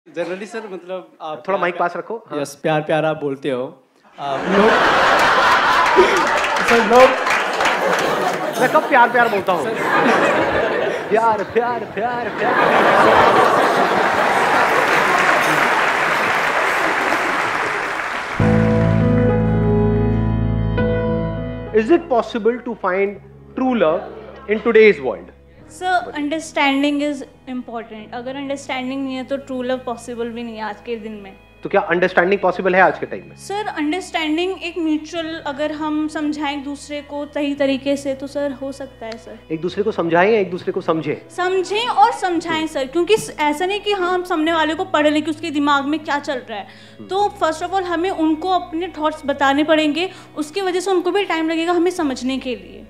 Generally sir मतलब आप थोड़ा माइक पास रखो। हाँ। यस, प्यार प्यार आप बोलते हो। लोग सर लोग मैं कब प्यार प्यार बोलता हूँ? प्यार प्यार प्यार प्यार। Is it possible to find true love in today's world? Sir understanding is important. अगर अंडरस्टैंडिंग नहीं है तो ट्रू लव पॉसिबल भी नहीं है आज के दिन में। तो क्या अंडरस्टैंडिंग पॉसिबल है आज के टाइम में? सर अंडरस्टैंडिंग एक म्यूचुअल, अगर हम समझाएं एक दूसरे को सही तरीके से तो सर हो सकता है सर। एक दूसरे को समझाएं या एक दूसरे को समझें और समझाएं सर, क्योंकि ऐसा नहीं कि हाँ हम सामने वाले को पढ़ लें कि उसके दिमाग में क्या चल रहा है। तो फर्स्ट ऑफ ऑल हमें उनको अपने थॉट्स बताने पड़ेंगे, उसकी वजह से उनको भी टाइम लगेगा हमें समझने के लिए।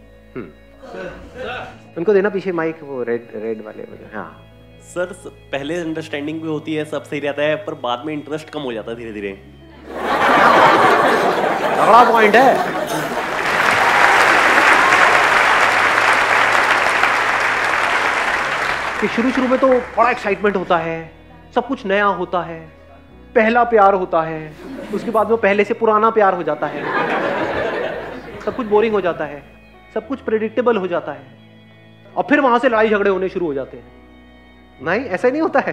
उनको देना पीछे माइक, वो रेड वाले। हाँ सर, पहले अंडरस्टैंडिंग भी होती है, सब सही रहता है, पर बाद में इंटरेस्ट कम हो जाता है धीरे धीरे। तगड़ा पॉइंट है। कि शुरू में तो बड़ा एक्साइटमेंट होता है, सब कुछ नया होता है, पहला प्यार होता है, उसके बाद में पहले से पुराना प्यार हो जाता है, सब कुछ बोरिंग हो जाता है, सब कुछ प्रेडिक्टेबल हो जाता है, और फिर वहां से लड़ाई झगड़े होने शुरू हो जाते हैं। नहीं, ऐसा नहीं होता है।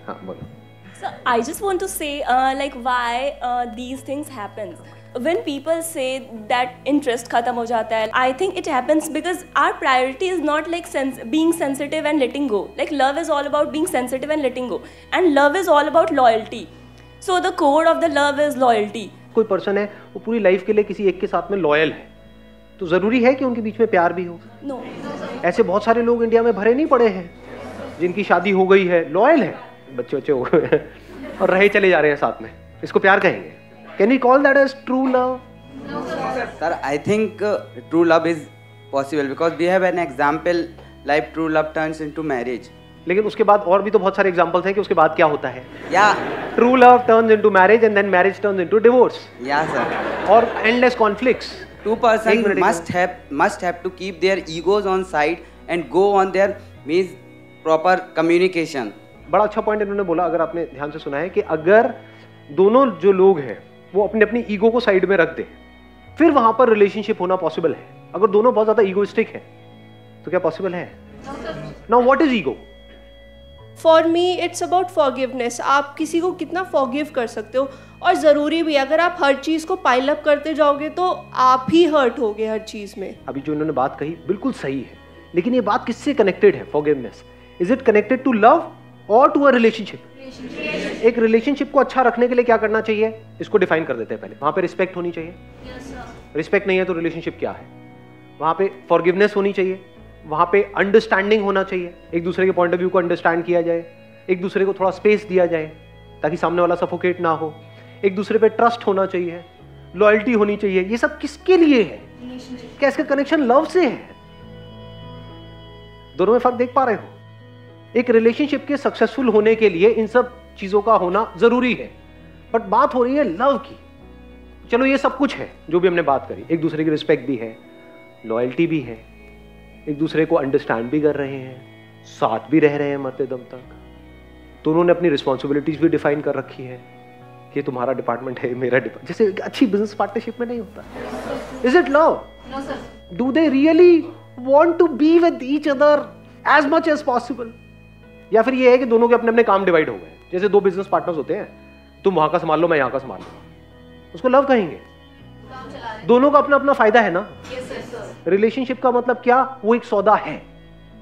हाँ बोलो। So I just want to say like why these things happens. When people say that interest खत्म हो जाता है, I think it happens because our priority is not like being sensitive and letting go. Like love is all about being sensitive and letting go, and love is all about loyalty. So the core of the love is loyalty. कोई person है वो पूरी life के लिए किसी एक के साथ में लॉयल है, तो जरूरी है कि उनके बीच में प्यार भी हो? No. ऐसे बहुत सारे लोग इंडिया में भरे नहीं पड़े हैं जिनकी शादी हो गई है, लॉयल है, बच्चे हो गए हैं और रहे चले जा रहे हैं साथ में, इसको प्यार कहेंगे? Can we call that as true love? Sir, I think true love is possible because we have an example like true love turns into marriage. लेकिन उसके बाद और भी तो बहुत सारे एग्जांपल्स हैं कि उसके बाद क्या होता है। Yeah. True love turns into marriage and then marriage turns into divorce. Yeah, sir. और endless conflicts. Two persons must have to keep their egos on side and go on their means proper communication. बड़ा अच्छा point इन्होंने बोला, अगर आपने ध्यान से सुना है, कि अगर दोनों जो लोग हैं वो अपनी अपनी ईगो को साइड में रख दे, फिर वहां पर रिलेशनशिप होना पॉसिबल है। अगर दोनों बहुत ज्यादा ईगोइस्टिक है तो क्या पॉसिबल है? Now what is ego? For me it's about forgiveness. आप किसी को कितना फॉरगिव कर सकते हो, और ज़रूरी भी, अगर आप हर चीज़ को पाइल अप करते जाओगे तो आप ही हर्ट होगे हर चीज़ में। अभी जो इन्होंने बात कही बिल्कुल सही है, लेकिन ये बात किससे कनेक्टेड है? Forgiveness, is it connected to love और टू अ रिलेशनशिप? एक रिलेशनशिप को अच्छा रखने के लिए क्या करना चाहिए, इसको डिफाइन कर देते हैं पहले। वहां पे रिस्पेक्ट होनी चाहिए। रिस्पेक्ट नहीं है तो रिलेशनशिप क्या है? वहां पे फॉरगिवनेस होनी चाहिए, वहां पे अंडरस्टैंडिंग होना चाहिए, एक दूसरे के पॉइंट ऑफ व्यू को अंडरस्टैंड किया जाए, एक दूसरे को थोड़ा स्पेस दिया जाए ताकि सामने वाला सफोकेट ना हो, एक दूसरे पे ट्रस्ट होना चाहिए, लॉयल्टी होनी चाहिए। ये सब किसके लिए है? क्या इसका कनेक्शन लव से है? दोनों में फर्क देख पा रहे हो? एक रिलेशनशिप के सक्सेसफुल होने के लिए इन सब चीजों का होना जरूरी है, बट बात हो रही है लव की। चलो ये सब कुछ है जो भी हमने बात करी, एक दूसरे की रिस्पेक्ट भी है, लॉयल्टी भी है, एक दूसरे को अंडरस्टैंड भी कर रहे हैं, साथ भी रह रहे हैं मरते दम तक, दोनों ने अपनी रिस्पॉन्सिबिलिटीज भी डिफाइन कर रखी है कि तुम्हारा डिपार्टमेंट है, मेरा डिपार्टमेंट, जैसे अच्छी बिजनेस पार्टनरशिप में नहीं होता। Is it love? No sir. Do they really want to be with each other as much as possible? या फिर ये है कि दोनों के अपने अपने काम डिवाइड हो गए, जैसे दो बिजनेस पार्टनर्स होते हैं, तुम वहां का संभाल लो, मैं यहाँ का संभाल लूंगा, उसको लव कहेंगे? दोनों का अपना अपना फायदा है ना। रिलेशनशिप का मतलब क्या? वो एक सौदा है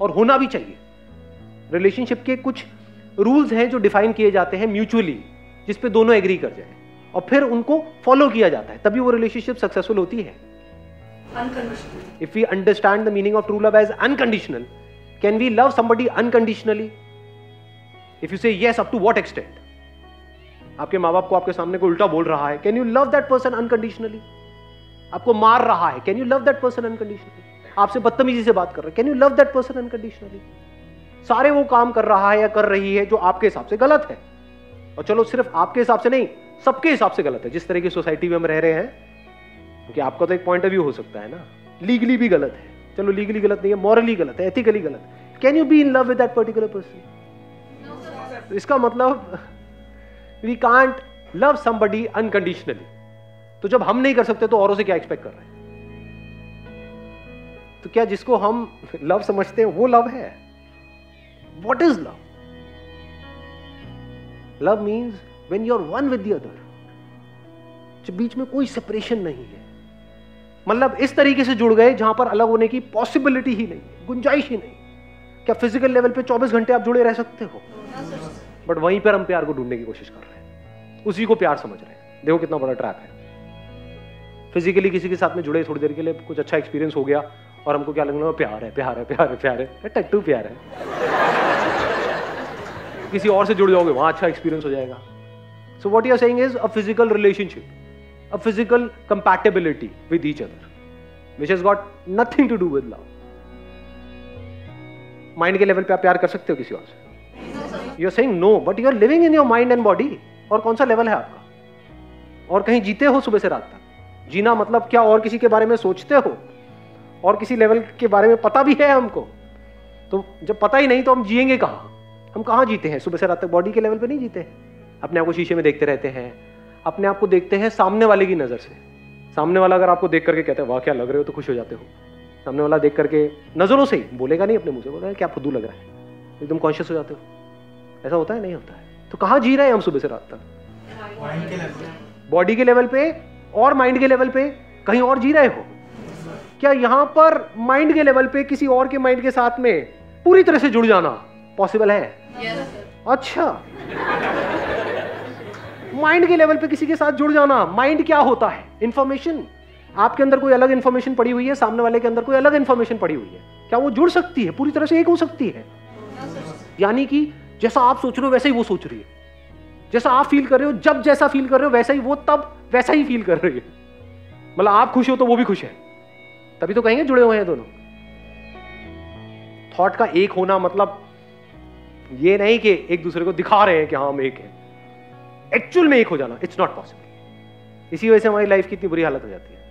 और होना भी चाहिए। रिलेशनशिप के कुछ रूल्स हैं जो डिफाइन किए जाते हैं म्यूचुअली, जिस पे दोनों एग्री कर जाए और फिर उनको फॉलो किया जाता है, तभी वो रिलेशनशिप सक्सेसफुल होती है। If we understand the meaning of true love as unconditional, can we love somebody unconditionally? If you say yes, up to what extent? आपके माँ बाप को आपके सामने कोई उल्टा बोल रहा है, can you love that person unconditionally? आपको मार रहा है, can you love that person unconditionally? आपसे बदतमीजी से बात कर रहा है, can you love that person unconditionally? सारे वो काम कर रहा है या कर रही है जो आपके हिसाब से गलत है, और चलो सिर्फ आपके हिसाब से नहीं, सबके हिसाब से गलत है, जिस तरह की सोसाइटी में हम रह रहे हैं, क्योंकि आपका तो एक पॉइंट ऑफ व्यू हो सकता है ना, लीगली भी गलत है, चलो लीगली गलत नहीं है, मॉरली गलत है, एथिकली गलत है। Can you be in love with that particular person? तो इसका मतलब we can't love somebody unconditionally. तो जब हम नहीं कर सकते तो औरों से क्या एक्सपेक्ट कर रहे हैं? तो क्या जिसको हम लव समझते हैं वो लव है? What is love? Love means when you are one with the other, जब बीच में कोई सेपरेशन नहीं है, मतलब इस तरीके से जुड़ गए जहां पर अलग होने की पॉसिबिलिटी ही नहीं, गुंजाइश ही नहीं। क्या फिजिकल लेवल पे 24 घंटे आप जुड़े रह सकते हो? बट वहीं पर हम प्यार को ढूंढने की कोशिश कर रहे हैं, उसी को प्यार समझ रहे हैं। देखो कितना बड़ा ट्रैप है। फिजिकली किसी के साथ में जुड़े, थोड़ी देर के लिए कुछ अच्छा एक्सपीरियंस हो गया और हमको क्या लगने लगा, प्यार है प्यार है प्यार है प्यार है, टट्टू प्यार है। किसी और से जुड़ जाओगे, वहां अच्छा एक्सपीरियंस हो जाएगा। So what you are saying is a physical relationship, a physical compatibility with each other, which has got nothing to do with love. Mind के लेवल पे आप प्यार कर सकते हो किसी और से? You are saying no, but you are living in your mind and body. और कौन सा लेवल है आपका? और कहीं जीते हो सुबह से रात तक? जीना मतलब क्या? और किसी के बारे में सोचते हो? और किसी लेवल के बारे में पता भी है हमको? तो जब पता ही नहीं तो हम जिएंगे कहाँ? हम कहाँ जीते हैं सुबह से रात तक? बॉडी के लेवल पे नहीं जीते। अपने आप को शीशे में देखते रहते हैं, अपने आप को देखते हैं सामने वाले की नजर से। सामने वाला अगर आपको देख करके कहते हैं वाह क्या लग रहे हो, तो खुश हो जाते हो। सामने वाला देख करके नजरों से ही, बोलेगा नहीं, अपने मुंह से बोलेगा क्या फुद्दू लग रहा है, एकदम कॉन्शियस हो जाते हो। ऐसा होता है? नहीं होता है। तो कहाँ जी रहे हैं हम सुबह से रात तक? बॉडी के लेवल पे और माइंड के लेवल पे कहीं और जी रहे हो क्या? यहां पर माइंड के लेवल पे किसी और के माइंड के साथ में पूरी तरह से जुड़ जाना पॉसिबल है? अच्छा, माइंड के लेवल पे किसी के साथ जुड़ जाना। माइंड क्या होता है? इंफॉर्मेशन। आपके अंदर कोई अलग इंफॉर्मेशन पड़ी हुई है, सामने वाले के अंदर कोई अलग इंफॉर्मेशन पड़ी हुई है, क्या वो जुड़ सकती है? पूरी तरह से एक हो सकती है? यानी कि जैसा आप सोच रहे हो वैसा ही वो सोच रही है, जैसा आप फील कर रहे हो, जब जैसा फील कर रहे हो वैसा ही वो तब वैसा ही फील कर रही है। मतलब आप खुश हो तो वो भी खुश है, तभी तो कहेंगे जुड़े हुए हैं दोनों। थॉट का एक होना मतलब ये नहीं कि एक दूसरे को दिखा रहे हैं कि हाँ हम एक हैं, एक्चुअल में एक हो जाना इट्स नॉट पॉसिबल। इसी वजह से हमारी लाइफ की इतनी बुरी हालत हो जाती है।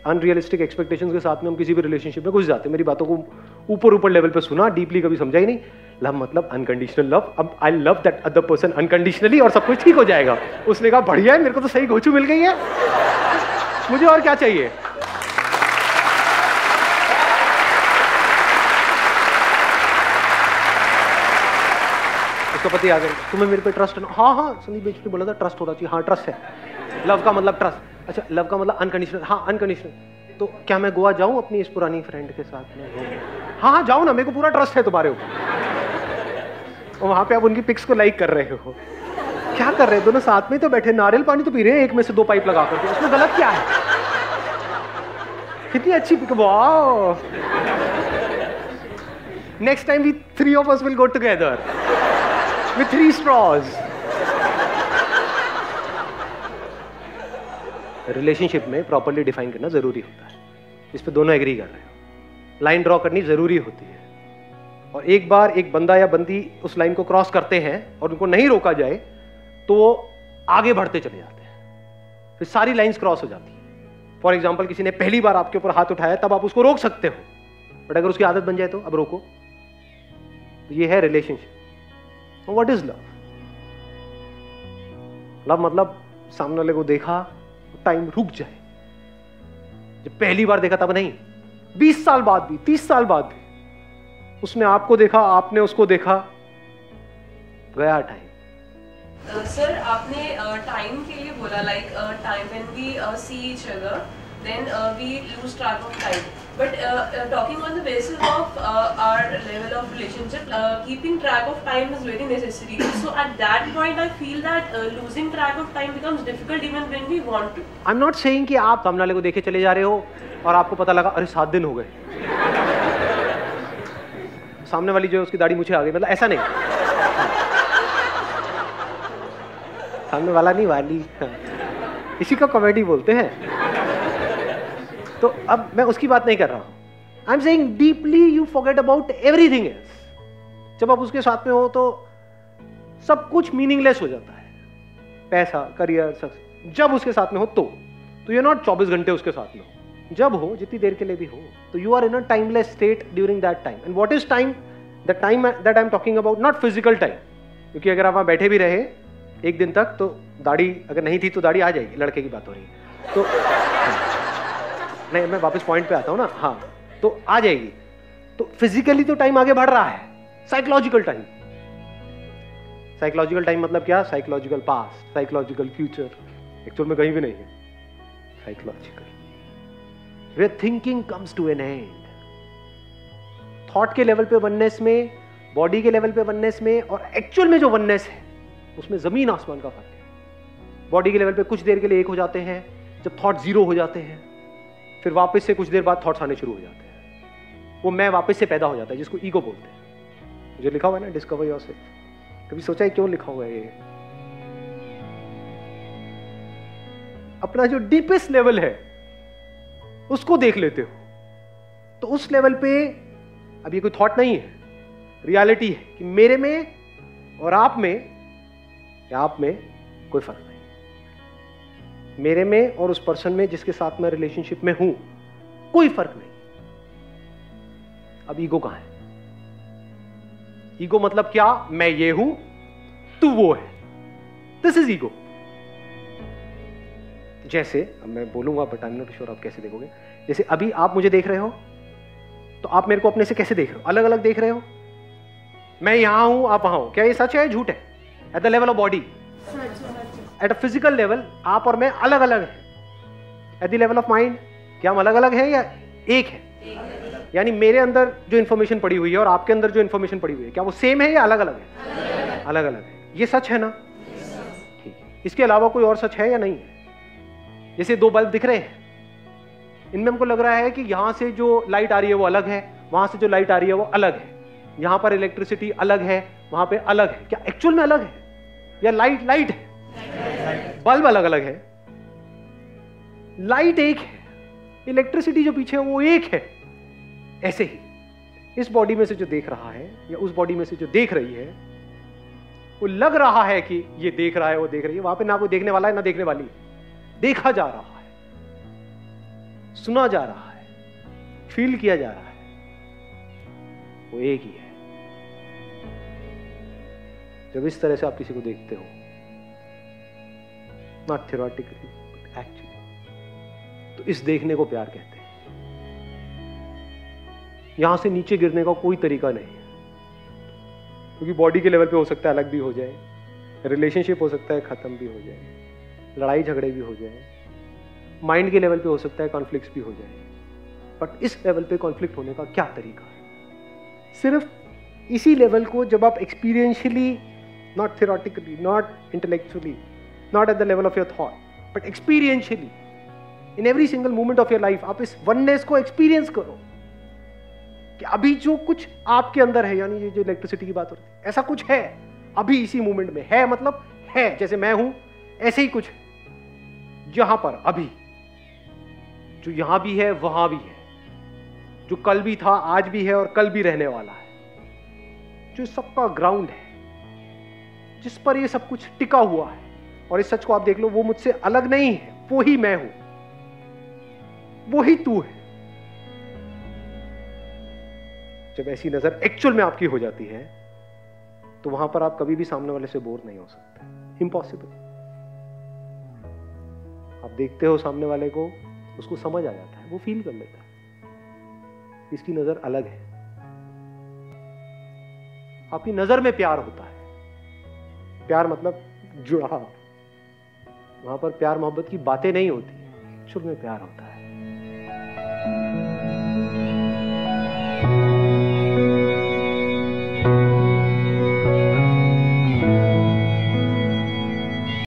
अनरियलिस्टिक एक्सपेक्टेशंस के साथ में हम किसी भी रिलेशनशिप में घुस जाते हैं। मेरी बातों को ऊपर ऊपर लेवल पे सुना, डीपली कभी समझा ही नहीं। लव मतलब अनकंडीशनल लव। अब I love that other person unconditionally और सब कुछ ठीक हो जाएगा। उसने कहा बढ़िया है, मेरे को तो सही गोचू मिल गई है, मुझे और क्या चाहिए। उसका पति आ गया, तुम्हें मेरे पे ट्रस्ट है ना? हाँ हाँ, संदीप बेच ने बोला था ट्रस्ट होना चाहिए। हाँ ट्रस्ट है। लव का मतलब ट्रस्ट। अच्छा, लव का मतलब अनकंडीशनल। हाँ अनकंडीशनल। तो क्या मैं गोवा जाऊं अपनी इस पुरानी फ्रेंड के साथ में? हाँ हाँ जाओ ना, मेरे को पूरा ट्रस्ट है तुम्हारे ऊपर। और वहां पे आप उनकी पिक्स को लाइक कर रहे हो। क्या कर रहे हैं दोनों साथ में? तो बैठे नारियल पानी तो पी रहे हैं, एक में से 2 पाइप लगा करके। उसमें गलत क्या है? कितनी अच्छी pic. Wow, next time we 3 of us will go together with 3 straws. Relationship में प्रॉपर्ली डिफाइन करना जरूरी होता है, इस पे दोनों एग्री कर रहे हो। लाइन ड्रॉ करनी जरूरी होती है, और एक बार एक बंदा या बंदी उस लाइन को क्रॉस करते हैं और उनको नहीं रोका जाए तो वो आगे बढ़ते चले जाते हैं, फिर सारी लाइंस क्रॉस हो जाती है। फॉर एग्जाम्पल, किसी ने पहली बार आपके ऊपर हाथ उठाया, तब आप उसको रोक सकते हो, बट अगर उसकी आदत बन जाए तो अब रोको। तो ये है relationship. What is love? Love मतलब सामने वाले को देखा, टाइम रुक जाए। जब पहली बार देखा तब नहीं, 20 साल बाद भी, 30 साल बाद भी, उसने आपको देखा, आपने उसको देखा, गया टाइम। सर आपने टाइम के लिए बोला, like time when we see each other then we lose track of time, but talking on the basis of our level of relationship, keeping track of time is very necessary. So at that point I feel that losing track of time becomes difficult even when we want to. I am not saying कि आप सामने वाले को देखे चले जा रहे हो और आपको पता लगा अरे 7 दिन हो गए, सामने वाली जो है उसकी दाढ़ी मुझे आ गई, मतलब ऐसा नहीं। सामने वाला नहीं, वाली, इसी को कॉमेडी बोलते हैं। तो अब मैं उसकी बात नहीं कर रहा हूं। I am saying deeply you forget about everything else. जब आप उसके साथ में हो तो सब कुछ मीनिंगलेस हो जाता है, पैसा, करियर, सक्सेस। जब उसके साथ में हो तो यू आर नॉट 24 घंटे उसके साथ में हो, जब हो, जितनी देर के लिए भी हो, तो you are in a timeless state during that time. And what is time? The time that I am talking about, not physical time, क्योंकि अगर आप वहाँ बैठे भी रहे एक दिन तक तो दाढ़ी अगर नहीं थी तो दाढ़ी आ जाएगी, लड़के की बात हो रही है तो नहीं, मैं वापस पॉइंट पे आता हूँ ना। हाँ, तो आ जाएगी। तो फिजिकली तो टाइम आगे बढ़ रहा है, साइकोलॉजिकल टाइम, साइकोलॉजिकल टाइम मतलब क्या? Psychological past, psychological future, actual में कहीं भी नहीं है, psychological. Where thinking comes to an end. Thought के लेवल पे वननेस में, बॉडी के लेवल पे वननेस में, और एक्चुअल में जो वननेस है उसमें जमीन आसमान का फर्क है। बॉडी के लेवल पे कुछ देर के लिए एक हो जाते हैं, जब थॉट जीरो हो जाते हैं, फिर वापस से कुछ देर बाद थॉट्स आने शुरू हो जाते हैं, वो मैं वापस से पैदा हो जाता है, जिसको ईगो बोलते हैं। जो लिखा हुआ है ना, डिस्कवर योरसेल्फ, कभी सोचा है क्यों लिखा हुआ है ये? अपना जो डीपेस्ट लेवल है उसको देख लेते हो, तो उस लेवल पे अब ये कोई थॉट नहीं है, रियलिटी है कि मेरे में और आप में, या आप में कोई फर्क नहीं, मेरे में और उस पर्सन में जिसके साथ मैं रिलेशनशिप में हूं कोई फर्क नहीं। अब ईगो कहां है? ईगो मतलब क्या? मैं ये हूं, तू वो है, दिस इज ईगो। जैसे अब मैं बोलूंगा but I am not sure आप कैसे देखोगे। जैसे अभी आप मुझे देख रहे हो तो आप मेरे को अपने से कैसे देख रहे हो? अलग अलग देख रहे हो। मैं यहां हूं, आप वहां हो, क्या ये सच है झूठ है? At the level of body, at a physical level आप और मैं अलग अलग हैं। At the level of mind क्या हम अलग अलग हैं या एक है? यानी मेरे अंदर जो इंफॉर्मेशन पड़ी हुई है और आपके अंदर जो इंफॉर्मेशन पड़ी हुई है, क्या वो सेम है या अलग अलग है? अलग अलग है। ये सच है ना? ठीक है। इसके अलावा कोई और सच है या नहीं है? जैसे दो बल्ब दिख रहे हैं, इनमें हमको लग रहा है कि यहां से जो लाइट आ रही है वो अलग है, वहां से जो लाइट आ रही है वो अलग है, यहां पर इलेक्ट्रिसिटी अलग है, वहां पे अलग है। क्या एक्चुअल में अलग है या लाइट लाइट है? बल्ब अलग अलग है, लाइट एक है, इलेक्ट्रिसिटी जो पीछे है वो एक है। ऐसे ही इस बॉडी में से जो देख रहा है या उस बॉडी में से जो देख रही है, वो लग रहा है कि ये देख रहा है, वो देख रही है, वहां पे ना कोई देखने वाला है ना देखने वाली है। देखा जा रहा है, सुना जा रहा है, फील किया जा रहा है, वो एक ही है। जब इस तरह से आप किसी को देखते हो, नॉट थियोरेटिकली बट एक्चुअली, तो इस देखने को प्यार कहते हैं। यहां से नीचे गिरने का कोई तरीका नहीं है, क्योंकि बॉडी के लेवल पे हो सकता है अलग भी हो जाए, रिलेशनशिप हो सकता है खत्म भी हो जाए, लड़ाई झगड़े भी हो जाए, माइंड के लेवल पे हो सकता है कॉन्फ्लिक्ट्स भी हो जाए, बट इस लेवल पे कॉन्फ्लिक्ट होने का क्या तरीका है? सिर्फ इसी लेवल को जब आप experientially, not theoretically, not intellectually, not at the level of your thought, but experientially in every single moment of your life, आप इस वननेस को एक्सपीरियंस करो कि अभी जो कुछ आपके अंदर है, यानी ये जो इलेक्ट्रिसिटी की बात हो रही है, ऐसा कुछ है अभी इसी मोमेंट में है, मतलब है, जैसे मैं हूं ऐसे ही कुछ यहां पर अभी, जो यहां भी है वहां भी है, जो कल भी था आज भी है और कल भी रहने वाला है, जो सबका ग्राउंड है, जिस पर ये सब कुछ टिका हुआ है। और इस सच को आप देख लो, वो मुझसे अलग नहीं है, वो ही मैं हूं, वो ही तू है। जब ऐसी नजर एक्चुअल में आपकी हो जाती है, तो वहां पर आप कभी भी सामने वाले से बोर नहीं हो सकते, इम्पॉसिबल। आप देखते हो सामने वाले को, उसको समझ आ जाता है, वो फील कर लेता है, इसकी नजर अलग है। आपकी नजर में प्यार होता है, प्यार मतलब जुड़ाव। वहां पर प्यार मोहब्बत की बातें नहीं होती, एक्चुअल में प्यार होता है।